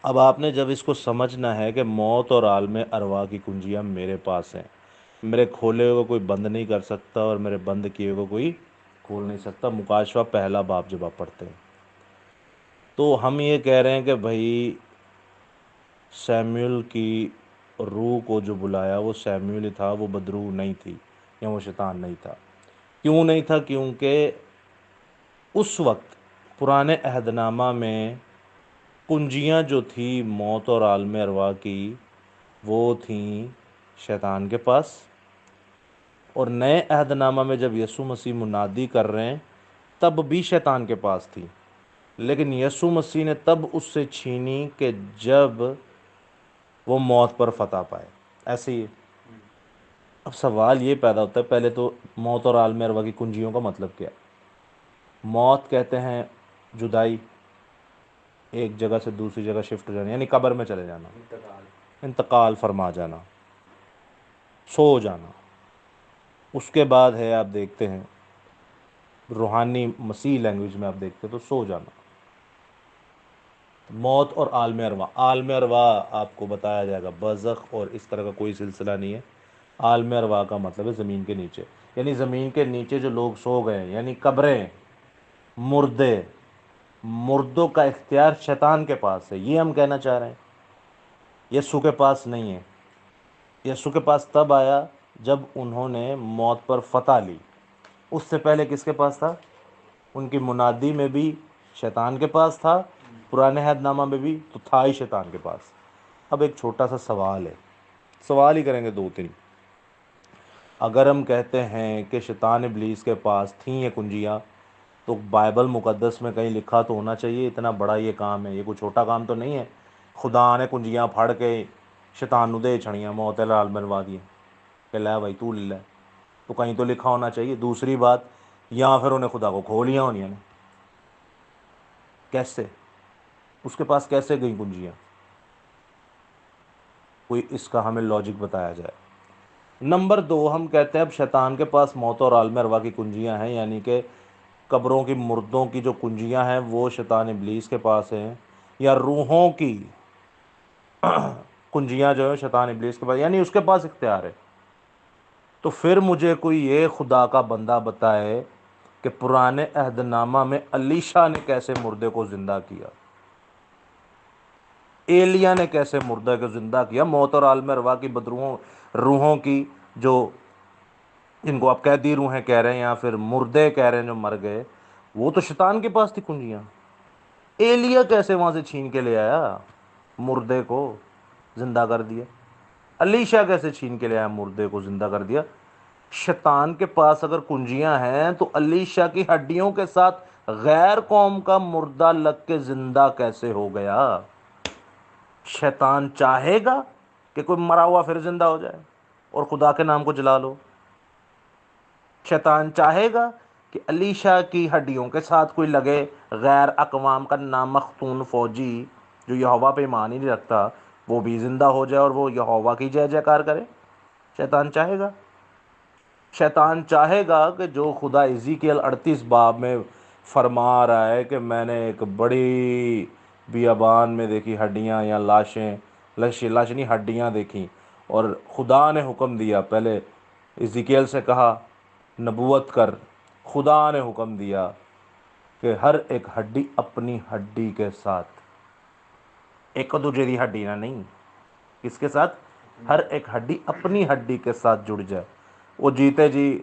اب آپ نے جب اس کو سمجھنا ہے کہ موت اور عالم ارواح کی کنجیاں میرے پاس ہیں، میرے کھولے ہوئے کو کوئی بند نہیں کر سکتا اور میرے بند کیے ہوئے کو کوئی کھول نہیں سکتا، مکاشفہ پہلا باب جب آپ پڑھتے ہیں تو ہم یہ کہہ رہے ہیں کہ بھائی سیموئل کی روح کو جو بلایا وہ سیموئل ہی تھا، وہ بدروح نہیں تھی یا وہ شیطان نہیں تھا۔ کیوں نہیں تھا؟ کیونکہ اس وقت پرانے عہد نامہ میں کنجیاں جو تھی موت اور عالم ارواح کی وہ تھیں شیطان کے پاس، اور نئے عہد نامہ میں جب یسوع مسیح منادی کر رہے ہیں تب بھی شیطان کے پاس تھی، لیکن یسوع مسیح نے تب اس سے چھینی کہ جب وہ موت پر فتح پائے۔ ایسے ہی اب سوال یہ پیدا ہوتا ہے، پہلے تو موت اور عالم ارواح کی کنجیوں کا مطلب کیا ہے؟ موت کہتے ہیں جدائی، ایک جگہ سے دوسری جگہ شفٹ ہو جانا، یعنی قبر میں چلے جانا، انتقال فرما جانا، سو جانا۔ اس کے بعد ہے آپ دیکھتے ہیں روحانی مسیح لینگویج میں آپ دیکھتے ہیں تو سو جانا۔ موت اور عالم ارواح، عالم ارواح آپ کو بتایا جائے گا، برزخ اور اس طرح کا کوئی سلسلہ نہیں ہے۔ عالم ارواح کا مطلب ہے زمین کے نیچے، یعنی زمین کے نیچے جو لوگ سو گئے ہیں، یعنی قبریں، مردے، مردوں کا اختیار شیطان کے پاس ہے، یہ ہم کہنا چاہ رہے ہیں، یسوع کے پاس نہیں ہے۔ یسوع کے پاس تب آیا جب انہوں نے موت پر فتح لی، اس سے پہلے کس کے پاس تھا؟ ان کی منادی میں بھی شیطان کے پاس تھا، پرانے عہد نامہ میں بھی تو تھا ہی شیطان کے پاس۔ اب ایک چھوٹا سا سوال ہے، سوال ہی کریں گے دو تین۔ اگر ہم کہتے ہیں کہ شیطان ابلیس کے پاس تھیں یہ کنجیاں، تو بائبل مقدس میں کہیں لکھا تو ہونا چاہیے اتنا بڑا یہ کام ہے، یہ کوئی چھوٹا کام تو نہیں ہے، خدا نے کنجیاں پھڑ کے شیطان نو دے چھڑیاں موت عالم ارواح دی کہ لے بھائی تو لے لے، تو کہیں تو لکھا ہونا چاہیے۔ دوسری بات، یا پھر انہیں خدا کو کھو لیا ہونی نے، کیسے؟ اس کے پاس کیسے گئیں کنجیاں؟ کوئی اس کا ہمیں لاجک بتایا جائے۔ نمبر دو، ہم کہتے ہیں اب شیطان کے پاس موت اور عالم ارواح کی کنجیاں ہیں، یعنی کہ قبروں کی مردوں کی جو کنجیاں ہیں وہ شیطان ابلیس کے پاس ہیں، یا روحوں کی کنجیاں جو ہیں شیطان ابلیس کے پاس، یعنی اس کے پاس اختیار ہے۔ تو پھر مجھے کوئی یہ خدا کا بندہ بتائے کہ پرانے عہد نامہ میں الیشا نے کیسے مردے کو زندہ کیا، ایلیا نے کیسے مردے کو زندہ کیا، موت اور عالم ارواح کی بدروحوں، روحوں کی جو جن کو آپ قیدی روحیں کہہ رہے ہیں یا پھر مردے کہہ رہے ہیں جو مر گئے، وہ تو شیطان کے پاس تھی کنجیاں۔ ایلیا کیسے وہاں سے چھین کے لے آیا، مردے کو زندہ کر دیا؟ الیشا کیسے چھین کے لے آیا، مردے کو زندہ کر دیا؟ شیطان کے پاس اگر کنجیاں ہیں تو الیشا کی ہڈیوں کے ساتھ غیر قوم کا مردہ لگ کے زندہ کیسے ہو گیا؟ شیطان چاہے گا کہ کوئی مرا ہوا پھر زندہ ہو جائے اور خدا کے نام کو جلا لو؟ شیطان چاہے گا کہ الیشا کی ہڈیوں کے ساتھ کوئی لگے غیر اقوام کا نامختون فوجی جو یہوہ پہ ایمان ہی نہیں رکھتا وہ بھی زندہ ہو جائے اور وہ یہوہ کی جے جے کار کرے؟ شیطان چاہے گا؟ شیطان چاہے گا کہ جو خدا ایزیکیل 38 باب میں فرما رہا ہے کہ میں نے ایک بڑی بیابان میں دیکھی ہڈیاں یا لاشیں، لاش نہیں ہڈیاں دیکھیں، اور خدا نے حکم دیا، پہلے ایزیکیل سے کہا نبوت کر، خدا نے حکم دیا کہ ہر ایک ہڈی اپنی ہڈی کے ساتھ، ایک دوجے دی ہڈی نہ نہیں، کس کے ساتھ؟ ہر ایک ہڈی اپنی ہڈی کے ساتھ جڑ جائے۔ وہ جیتے جی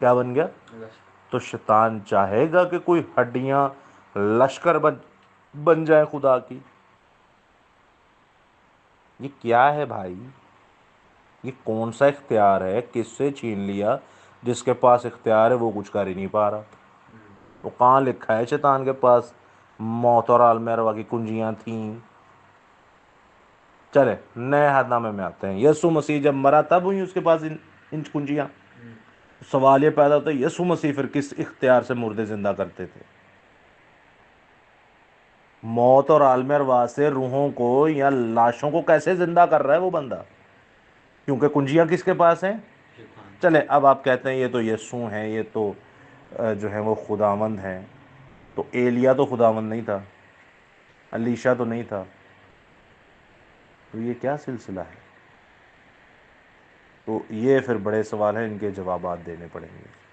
کیا بن گیا؟ تو شیطان چاہے گا کہ کوئی ہڈیاں لشکر بن جائیں خدا کی؟ یہ کیا ہے بھائی؟ یہ کون سا اختیار ہے؟ کس سے چھین لیا؟ جس کے پاس اختیار ہے وہ کچھ کر ہی نہیں پا رہا۔ وہ کہاں لکھا ہے شیطان کے پاس موت اور عالم ارواح کی کنجیاں تھیں؟ چلے نئے عہد نامے میں آتے ہیں، یسوع مسیح جب مرا تب ہوئی اس کے پاس ان کنجیاں۔ سوال یہ پیدا ہوتا ہے یسوع مسیح پھر کس اختیار سے مردے زندہ کرتے تھے؟ موت اور عالم ارواح سے روحوں کو یا لاشوں کو کیسے زندہ کر رہا ہے وہ بندہ؟ کیونکہ کنجیاں کس کے پاس ہیں؟ چلے اب آپ کہتے ہیں یہ تو یسوع ہیں، یہ تو جو ہیں وہ خداوند ہیں، تو ایلیا تو خداوند نہیں تھا، علیشا تو نہیں تھا، تو یہ کیا سلسلہ ہے؟ تو یہ پھر بڑے سوال ہیں، ان کے جوابات دینے پڑیں گے۔